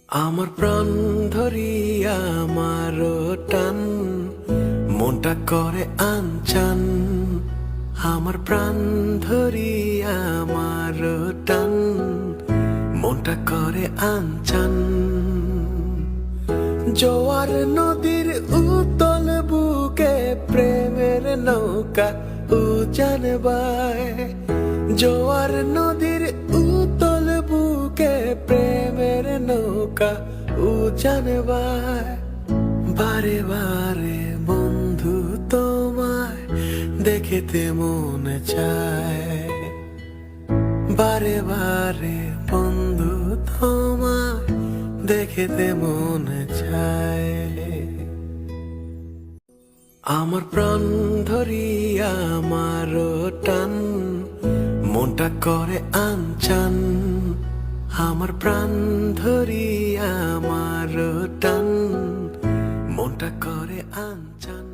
আমার প্রাণ ধরিয়া আমার টান, মনটা করে আনচান। আমার প্রাণ ধরিয়া আমার টান, মনটা করে আনচান। জোয়ার নদীর উতল বুকে প্রেমের নৌকা উজান বায়। জোয়ার নদীর উতল বুকে প্রেমের নৌকা উজান বায়। বারে বারে বন্ধু তোমায় দেখিতে মনে চায়। বারে বারে বন্ধু তোমায় দেখিতে মনে চায়। আমার প্রাণ ধরিয়া আমার টান, মনটা করে আনচান। আমার প্রাণ ধরিয়া আমার টান, মনটা করে আনচান।